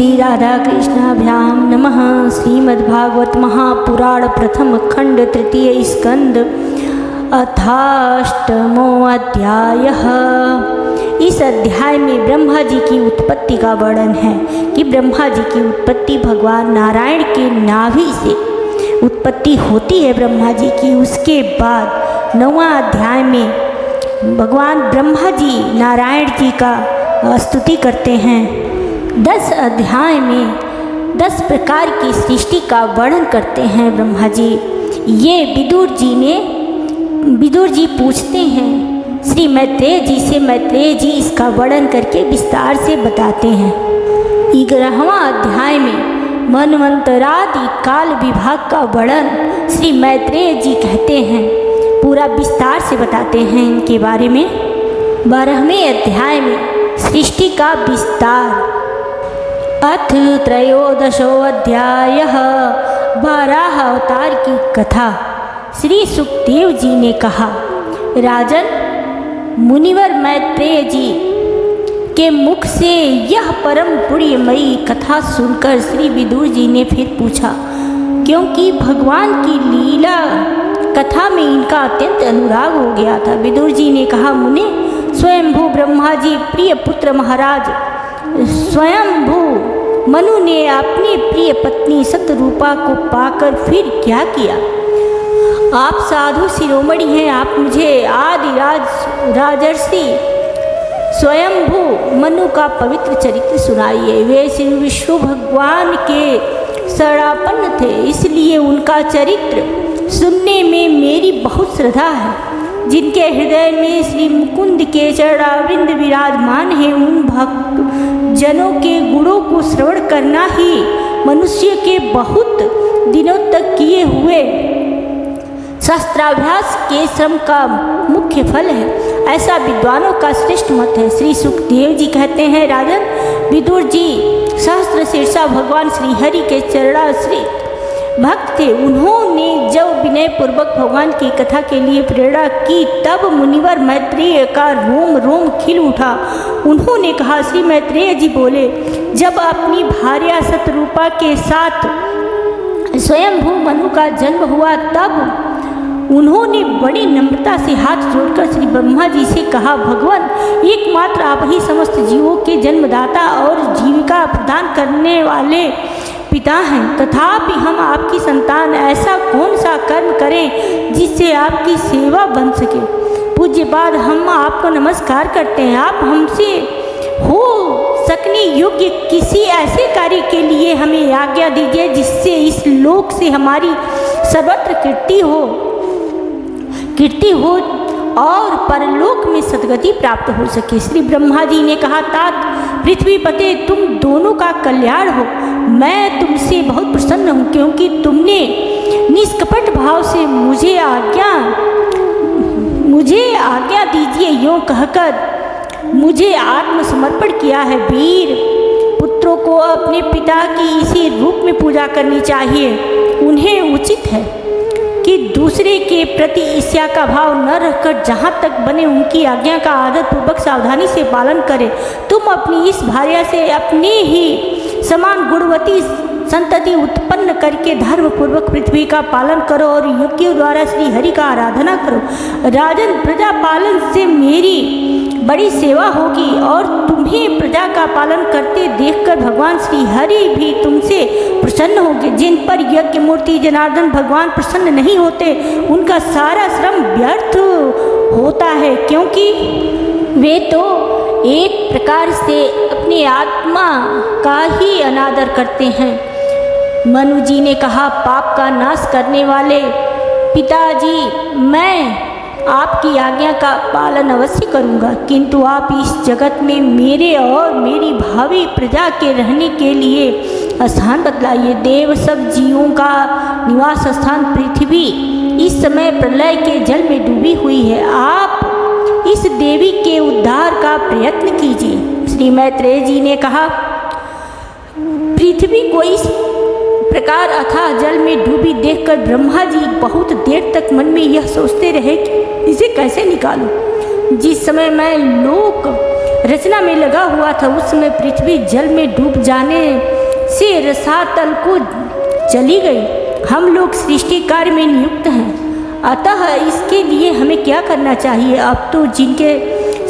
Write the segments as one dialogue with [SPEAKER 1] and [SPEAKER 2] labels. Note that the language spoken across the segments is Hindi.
[SPEAKER 1] श्री राधा कृष्णाभ्यां नमः। श्रीमद्भागवत महापुराण प्रथम खंड तृतीय स्कंद अथाष्टमो अध्यायः। इस अध्याय में ब्रह्मा जी की उत्पत्ति का वर्णन है कि ब्रह्मा जी की उत्पत्ति भगवान नारायण के नाभि से उत्पत्ति होती है ब्रह्मा जी की। उसके बाद 9वां अध्याय में भगवान ब्रह्मा जी नारायण जी का स्तुति करते हैं। 10 अध्याय में 10 प्रकार की सृष्टि का वर्णन करते हैं ब्रह्मा जी। ये विदुर जी पूछते हैं श्री मैत्रेय जी से। मैत्रेय जी इसका वर्णन करके विस्तार से बताते हैं। 11वां अध्याय में मनवंतरादि काल विभाग का वर्णन श्री मैत्रेय जी कहते हैं, पूरा विस्तार से बताते हैं इनके बारे में। 12वें अध्याय में सृष्टि का विस्तार। अथ त्रयोदशो अध्यायः। 12 अवतार की कथा। श्री सुखदेव जी ने कहा, राजन, मुनिवर मैत्रेय जी के मुख से यह परम पुण्यमयी कथा सुनकर श्री विदुर जी ने फिर पूछा, क्योंकि भगवान की लीला कथा में इनका अत्यंत अनुराग हो गया था। विदुर जी ने कहा, मुने, स्वयंभू ब्रह्मा जी प्रिय पुत्र महाराज स्वयंभू मनु ने अपनी प्रिय पत्नी सतरूपा को पाकर फिर क्या किया? आप साधु शिरोमणि हैं, आप मुझे आदि राजर्षि स्वयंभू मनु का पवित्र चरित्र सुनाइए। वे श्री विष्णु भगवान के शरणापन्न थे, इसलिए उनका चरित्र सुनने में मेरी बहुत श्रद्धा है। जिनके हृदय में श्री मुकुंद के चरणारविंद विराजमान है, उन भक्त जनों के गुणों को श्रवण करना ही मनुष्य के बहुत दिनों तक किए हुए शास्त्राभ्यास के श्रम का मुख्य फल है, ऐसा विद्वानों का श्रेष्ठ मत है। श्री सुखदेव जी कहते हैं, राजन, विदुर जी सहस्त्र शीर्षा भगवान श्री हरि के चरणाश्रित भक्त थे। उन्होंने जब विनय पूर्वक भगवान की कथा के लिए प्रेरणा की, तब मुनिवर मैत्रेय का रोम रोम खिल उठा। उन्होंने कहा, श्री मैत्रेय जी बोले, जब अपनी भार्या सतरूपा के साथ स्वयंभू मनु का जन्म हुआ, तब उन्होंने बड़ी नम्रता से हाथ जोड़कर श्री ब्रह्मा जी से कहा, भगवान, एकमात्र आप ही समस्त जीवों के जन्मदाता और जीविका प्रदान करने वाले पिता हैं, तथापि हम आपकी संतान ऐसा कौन सा कर्म करें जिससे आपकी सेवा बन सके? पूज्य बाद हम आपको नमस्कार करते हैं। आप हमसे हो सकने योग्य किसी ऐसे कार्य के लिए हमें आज्ञा दीजिए जिससे इस लोक से हमारी सर्वत्र कीर्ति हो और परलोक में सद्गति प्राप्त हो सके। श्री ब्रह्मा जी ने कहा, तात पृथ्वी पते, तुम दोनों का कल्याण हो। मैं तुमसे बहुत प्रसन्न हूँ, क्योंकि तुमने निष्कपट भाव से मुझे आज्ञा दीजिए यूँ कहकर मुझे आत्मसमर्पण किया है। वीर पुत्रों को अपने पिता की इसी रूप में पूजा करनी चाहिए। उन्हें उचित है कि दूसरे के प्रति ईर्ष्या का भाव न रखकर जहाँ तक बने उनकी आज्ञा का आदर पूर्वक सावधानी से पालन करें। तुम अपनी इस भार्या से अपने ही समान गुणवती संतति उत्पन्न करके धर्म पूर्वक पृथ्वी का पालन करो और यज्ञों द्वारा श्री हरि का आराधना करो। राजन, प्रजा पालन से मेरी बड़ी सेवा होगी और तुम्हें प्रजा का पालन करते देखकर भगवान श्री हरि भी तुमसे प्रसन्न होंगे। जिन पर यज्ञ मूर्ति जनार्दन भगवान प्रसन्न नहीं होते, उनका सारा श्रम व्यर्थ होता है, क्योंकि वे तो एक प्रकार से अपनी आत्मा का ही अनादर करते हैं। मनु जी ने कहा, पाप का नाश करने वाले पिताजी, मैं आपकी आज्ञा का पालन अवश्य करूंगा, किंतु आप इस जगत में मेरे और मेरी भावी प्रजा के रहने के लिए स्थान बतलाइए। देव सब जीवों का निवास स्थान पृथ्वी इस समय प्रलय के जल में डूबी हुई है। आप इस देवी के उद्धार का प्रयत्न कीजिए। श्री मैत्रेय जी ने कहा, पृथ्वी को इस प्रकार अथाह जल में डूबी देखकर ब्रह्मा जी बहुत देर तक मन में यह सोचते रहे कि इसे कैसे निकालूं। जिस समय मैं लोक रचना में लगा हुआ था, उस समय पृथ्वी जल में डूब जाने से रसातल को चली गई। हम लोग सृष्टि कार्य में नियुक्त हैं, अतः इसके लिए हमें क्या करना चाहिए? अब तो जिनके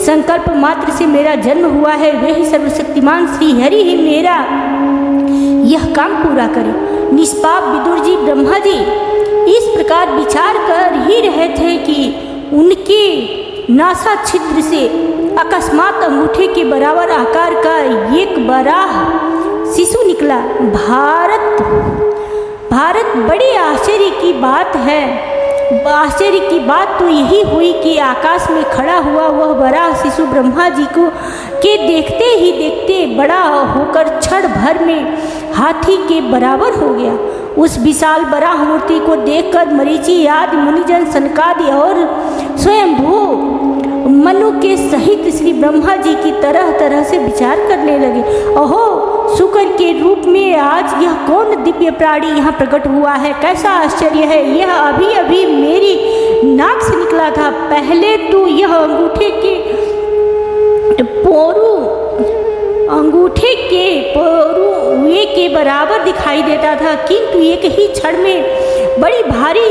[SPEAKER 1] संकल्प मात्र से मेरा जन्म हुआ है वे ही सर्वशक्तिमान श्री हरि ही मेरा यह काम पूरा करे। निष्पाप विदुर जी ब्रह्मा जी इस प्रकार विचार कर ही रहे थे कि उनके नासा छिद्र से अकस्मात अंगूठे के बराबर आकार का एक बराह शिशु निकला। भारत बड़े आश्चर्य की बात है। आश्चर्य की बात तो यही हुई कि आकाश में खड़ा हुआ वह बराह शिशु ब्रह्मा जी को के देखते ही देखते बड़ा होकर क्षण भर में हाथी के बराबर हो गया। उस विशाल बराह मूर्ति को देखकर मरीचि आदि मुनिजन सनकादि और स्वयंभू मनु के सहित श्री ब्रह्मा जी की तरह तरह से विचार करने लगे। ओहो, शुक्र के रूप में आज यह कौन दिव्य प्राणी यहाँ प्रकट हुआ है? कैसा आश्चर्य है! यह अभी अभी मेरी नाक से निकला था। पहले तो यह अंगूठे के पोरुए के बराबर दिखाई देता था, किंतु एक ही क्षण में बड़ी भारी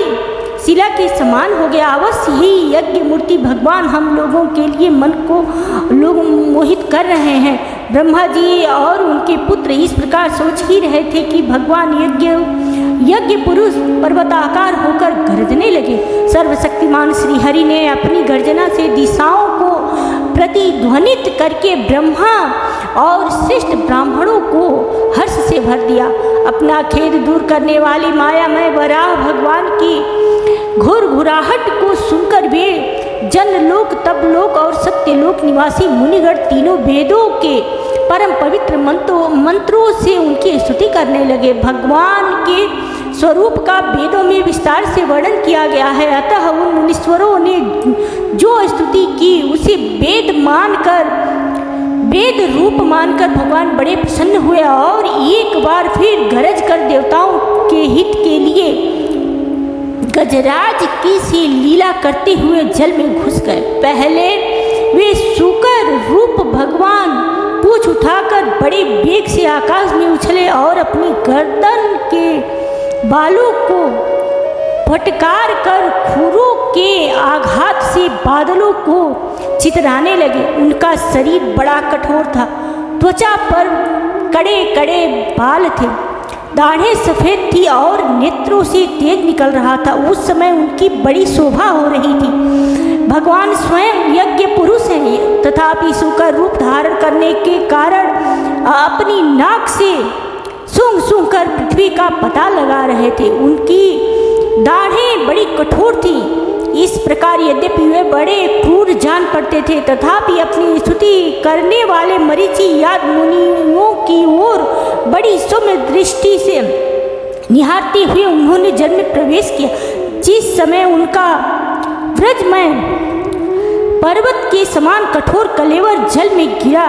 [SPEAKER 1] शिला के समान हो गया। अवश्य ही यज्ञ मूर्ति भगवान हम लोगों के लिए मन को लोग मोहित कर रहे हैं। ब्रह्मा जी और उनके पुत्र इस प्रकार सोच ही रहे थे कि भगवान यज्ञ पुरुष पर्वताकार होकर गरजने लगे। सर्वशक्तिमान श्री हरि ने अपनी गर्जना से दिशाओं को प्रतिध्वनित करके ब्रह्मा और श्रेष्ठ ब्राह्मणों को हर्ष से भर दिया। अपना खेद दूर करने वाली मायामय वराह भगवान की घुरघुराहट को सुनकर वे जनलोक, तपलोक और सत्यलोक निवासी मुनिगण तीनों वेदों के परम पवित्र मंत्रों से उनकी स्तुति करने लगे। भगवान के स्वरूप का वेदों में विस्तार से वर्णन किया गया है, अतः उन मुनीश्वरों ने जो स्तुति की उसे वेद रूप मानकर भगवान बड़े प्रसन्न हुए और एक बार फिर गरज कर देवताओं के हित के लिए गजराज की सी लीला करते हुए जल में घुस गए। पहले वे शुकर रूप भगवान पूंछ उठाकर बड़े वेग से आकाश में उछले और अपनी गर्दन के बालों को फटकार कर खुरों के आघात से बादलों को चितराने लगे। उनका शरीर बड़ा कठोर था, त्वचा पर कड़े कड़े बाल थे, दाढ़ें सफ़ेद थी और नेत्रों से तेज निकल रहा था। उस समय उनकी बड़ी शोभा हो रही थी। भगवान स्वयं यज्ञ पुरुष हैं, तथापि शुकर रूप धारण करने के कारण अपनी नाक से सूंघ सूंघ कर पृथ्वी का पता लगा रहे थे। उनकी दाढ़ें बड़ी कठोर थी। इस प्रकार यद्यपि वे बड़े क्रूर जान पड़ते थे, तथापि अपनी स्तुति करने वाले मरीचि आदि मुनियों की ओर बड़ी सौम्य दृष्टि से निहारते हुए उन्होंने जल में प्रवेश किया। जिस समय उनका व्रजमय पर्वत के समान कठोर कलेवर जल में गिरा,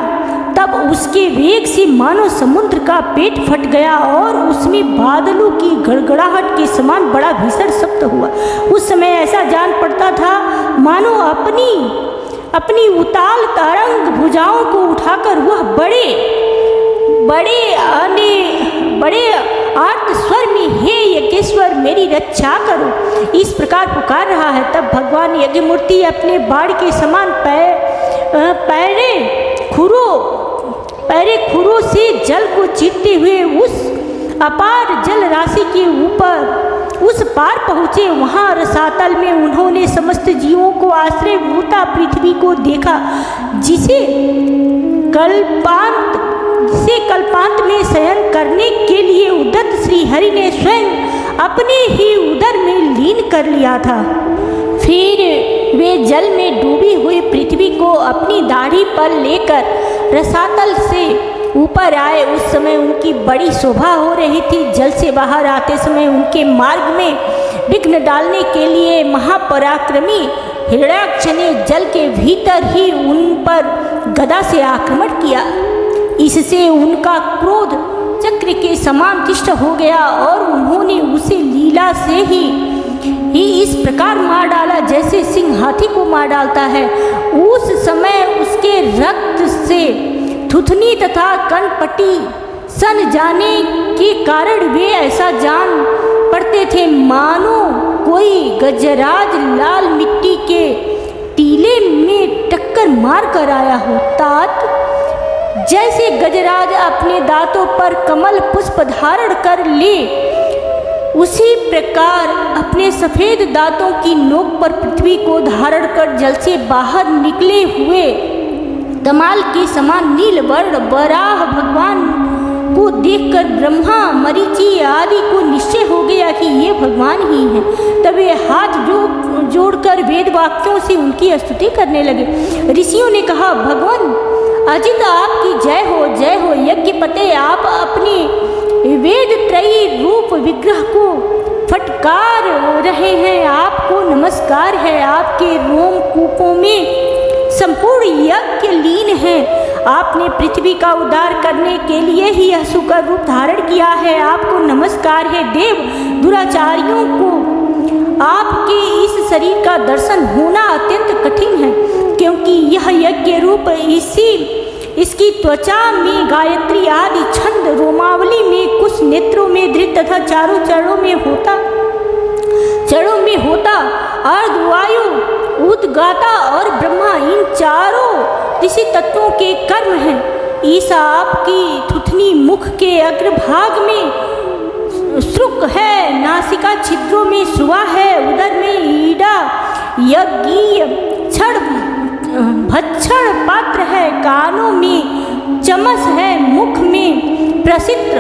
[SPEAKER 1] तब उसके वेग से मानो समुद्र का पेट फट गया और उसमें बादलों की गड़गड़ाहट के समान बड़ा भीषण शब्द हुआ। उस समय ऐसा जान पड़ता था मानो अपनी उताल तरंग भुजाओं को उठाकर वह बड़े आर्त स्वर में, हे यज्ञेश्वर मेरी रक्षा करो, इस प्रकार पुकार रहा है। तब भगवान यज्ञमूर्ति अपने बाण के समान पैरे खुरों से जल को चीरते हुए उस अपार जल राशि के ऊपर उस पार पहुँचे। वहाँ रसातल में उन्होंने समस्त जीवों को आश्रयभूता पृथ्वी को देखा, जिसे कल्पांत में शयन करने के लिए उद्यत श्री हरि ने स्वयं अपने ही उदर में लीन कर लिया था। फिर वे जल में डूबी हुई पृथ्वी को अपनी दाढ़ी पर लेकर रसातल से ऊपर आए। उस समय उनकी बड़ी शोभा हो रही थी। जल से बाहर आते समय उनके मार्ग में विघ्न डालने के लिए महापराक्रमी हिरण्याक्ष ने जल के भीतर ही उन पर गदा से आक्रमण किया। इससे उनका क्रोध चक्र के समान तिष्ठ हो गया और उन्होंने उसे लीला से ही इस प्रकार मार डाला जैसे सिंह हाथी को मार डालता है। उस समय उसके रक्त से थुथनी तथा कनपट्टी सन जाने के कारण वे ऐसा जान पड़ते थे मानो कोई गजराज लाल मिट्टी के टीले में टक्कर मार कर आया हो। तात, जैसे गजराज अपने दांतों पर कमल पुष्प धारण कर ले, उसी प्रकार अपने सफेद दांतों की नोक पर पृथ्वी को धारण कर जल से बाहर निकले हुए कमाल के समान नील वर्ण वराह भगवान को देखकर ब्रह्मा मरीचि आदि को निश्चय हो गया कि ये भगवान ही हैं। तब वे हाथ जोड़कर वेद वाक्यों से उनकी स्तुति करने लगे। ऋषियों ने कहा, भगवान अजित आपकी जय हो यज्ञ पते, आप अपने वेद त्रयी रूप विग्रह को फटकार रहे हैं, आपको नमस्कार है। आपके रोम कूपों में संपूर्ण यज्ञ लीन है। आपने पृथ्वी का उद्धार करने के लिए ही यह सुकर रूप धारण किया है, आपको नमस्कार है। देव दुराचारियों को आपके इस शरीर का दर्शन होना अत्यंत कठिन है, क्योंकि यह यज्ञ रूप इसकी त्वचा में गायत्री आदि छंद, रोमावली में कुछ, नेत्रों में धृत तथा चारों चरणों में होता अर्धवायु, उद्गाता और ब्रह्मा, इन चारों ऋषि तत्वों के कर्म हैं। ईसा आपकी थुथनी मुख के अग्रभाग में श्रुक है, नासिका छिद्रों में श्रुवा है, उदर में ईड़ा यज्ञीय क्षण भक्षण पात्र है, कानों में चमस है, मुख में प्रसिद्ध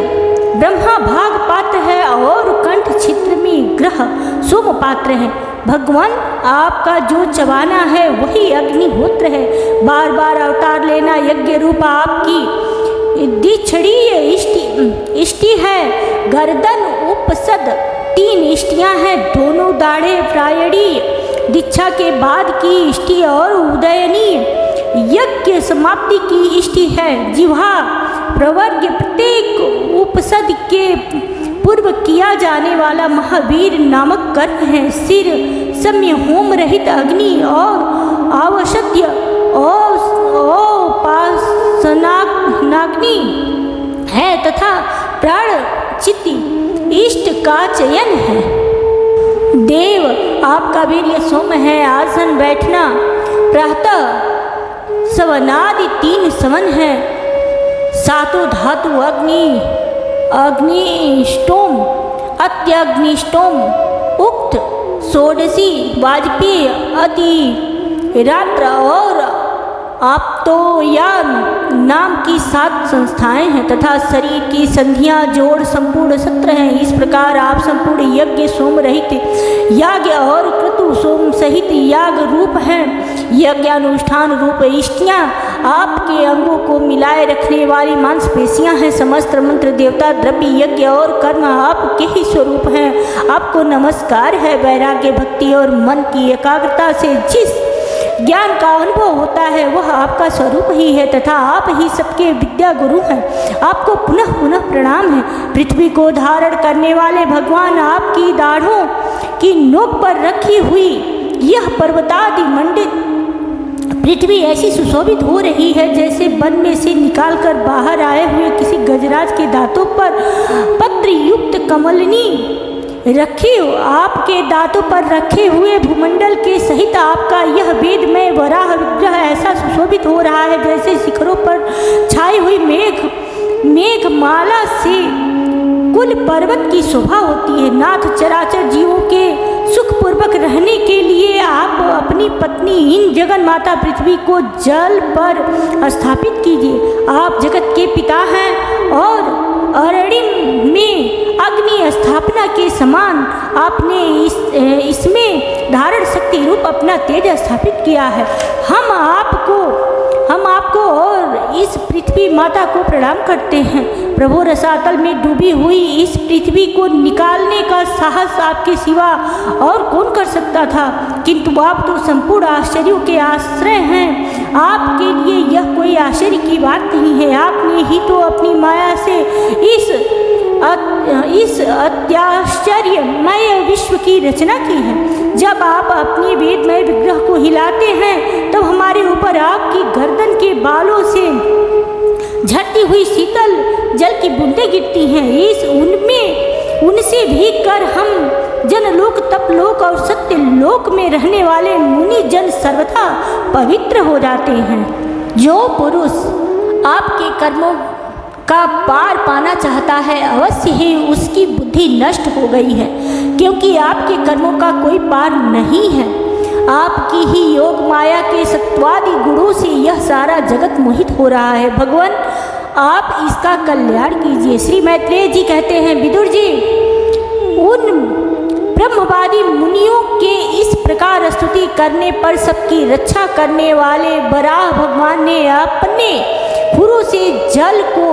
[SPEAKER 1] ब्रह्मा भाग पात्र है और कंठ छिद्र में ग्रह सोम पात्र है। भगवान आपका जो चबाना है वही अग्निहोत्र है। बार बार अवतार लेना यज्ञ रूप आपकी द्विछड़ीय इष्टि है। गर्दन उपसद 3 इष्टियां हैं, दोनों दाढ़े प्रायणी दीक्षा के बाद की इष्टि और उदयनी यज्ञ समाप्ति की इष्टि है। जिह्वा प्रवर्ग प्रत्येक उपसद के पूर्व किया जाने वाला महावीर नामक कर्म है। सिर सम्य होम रहित अग्नि और आवश्यक नाग्नि है तथा प्राण चित्ती इष्ट का चयन है। देव आपका वीर्य सोम है, आसन बैठना प्रातः सवनादि 3 सवन है। 7 धातु अग्निष्टोम अत्यग्निष्टोम उक्त षोडशी वाजपेय अति रात्र और आप्तोयान नाम की 7 संस्थाएं हैं तथा शरीर की संधियां जोड़ संपूर्ण सत्र हैं। इस प्रकार आप संपूर्ण यज्ञ सोम रहित याग और क्रतु सोम सहित याग रूप हैं। यज्ञानुष्ठान रूप इष्टियां आपके अंगों को मिलाए रखने वाली मांसपेशियां हैं। समस्त मंत्र देवता द्रव्य यज्ञ और कर्म आपके ही स्वरूप हैं। आपको नमस्कार है। वैराग्य भक्ति और मन की एकाग्रता से जिस ज्ञान का अनुभव होता है वह आपका स्वरूप ही है तथा आप ही सबके विद्या गुरु हैं। आपको पुनः पुनः प्रणाम है। पृथ्वी को धारण करने वाले भगवान, आपकी दाढ़ों की नोक पर रखी हुई यह पर्वतादि मंडित पृथ्वी ऐसी सुशोभित हो रही है जैसे वन में से निकालकर बाहर आए हुए किसी गजराज के दांतों पर पत्र युक्त कमलनी रखी हो। आपके दांतों पर रखे हुए भूमंडल के सहित आपका यह वेदमय वराह विग्रह ऐसा सुशोभित हो रहा है जैसे शिखरों पर छाई हुई मेघमाला से कुल पर्वत की शोभा होती है। नाथ, चराचर जीवों के सुखपूर्वक रहने के लिए आप अपनी पत्नी इन जगन माता पृथ्वी को जल पर स्थापित कीजिए। आप जगत के पिता हैं और अरणिम में अग्नि स्थापना के समान आपने इसमें धारण शक्ति रूप अपना तेज स्थापित किया है। हम आपको और इस पृथ्वी माता को प्रणाम करते हैं। प्रभु रसातल में डूबी हुई इस पृथ्वी को निकालने का साहस आपके सिवा और कौन कर सकता था, किंतु आप तो संपूर्ण आश्चर्यों के आश्रय हैं। आपके लिए यह कोई आश्चर्य की बात नहीं है। आपने ही तो अपनी माया से इस अत्याश्चर्यमय विश्व की रचना की है। जब आप अपने वेदमय विग्रह को हिलाते हैं तब हमारे ऊपर आपकी गर्दन के बालों से झड़ती हुई शीतल जल की बूंदें गिरती हैं, इस उनसे भीग कर हम जनलोक, तपलोक और सत्य लोक में रहने वाले मुनि जन सर्वथा पवित्र हो जाते हैं। जो पुरुष आपके कर्मों का पार पाना चाहता है, अवश्य ही उसकी बुद्धि नष्ट हो गई है, क्योंकि आपके कर्मों का कोई पार नहीं है। आपकी ही योग माया के सत्वादि गुणों से यह सारा जगत मोहित हो रहा है। भगवान, आप इसका कल्याण कीजिए। श्री मैत्रेय जी कहते हैं, विदुर जी, उन ब्रह्मवादी मुनियों के इस प्रकार स्तुति करने पर सबकी रक्षा करने वाले वराह भगवान ने अपने खुरों से जल को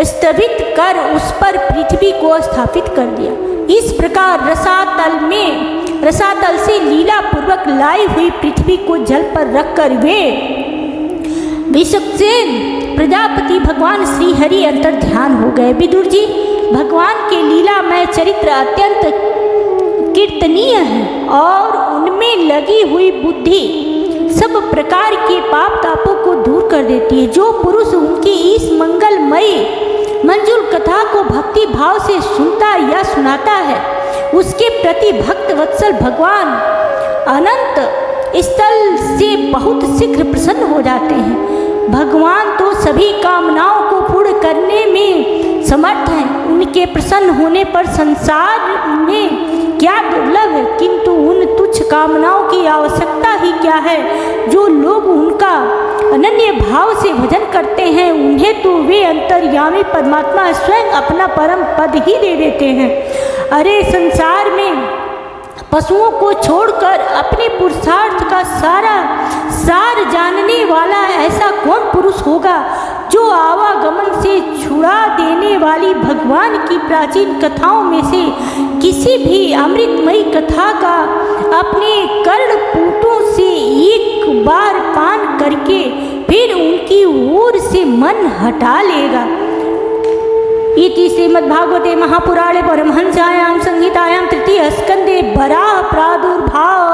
[SPEAKER 1] स्तभित कर उस पर पृथ्वी को स्थापित कर दिया। इस प्रकार रसातल से लीला पूर्वक लाई हुई पृथ्वी को जल पर रखकर वे विश्वक्सेन प्रजापति भगवान श्री हरि अंतर ध्यान हो गए। विदुर जी, भगवान के लीलामय चरित्र अत्यंत कीर्तनीय है और उनमें लगी हुई बुद्धि सब प्रकार के पाप तापों को दूर कर देती है। जो पुरुष उनकी इस मंगलमयी मंजुल कथा को भक्ति भाव से सुनता या सुनाता है, उसके प्रति भक्त वत्सल भगवान अनंत स्थल से बहुत शीघ्र प्रसन्न हो जाते हैं। भगवान तो सभी कामनाओं को पूर्ण करने में समर्थ हैं। उनके प्रसन्न होने पर संसार में क्या दुर्लभ है, किंतु उन तुच्छ कामनाओं की आवश्यकता ही क्या है। जो लोग उनका अनन्य भाव से भजन करते हैं, उन्हें तो वे अंतर्यामी परमात्मा स्वयं अपना परम पद ही दे देते हैं। अरे, संसार में पशुओं को छोड़कर अपने पुरुषार्थ का सार जानने वाला ऐसा कौन पुरुष होगा जो आवागमन से छुड़ा देने वाली भगवान की प्राचीन कथाओं में से किसी भी अमृतमयी कथा का अपने कर्णपूटों से एक बार पान करके फिर उनकी ओर से मन हटा लेगा। इति श्रीमद्भागवते महापुराणे परमहंस्यायां संहितायां तृतीय स्कंदे वराह प्रादुर्भाव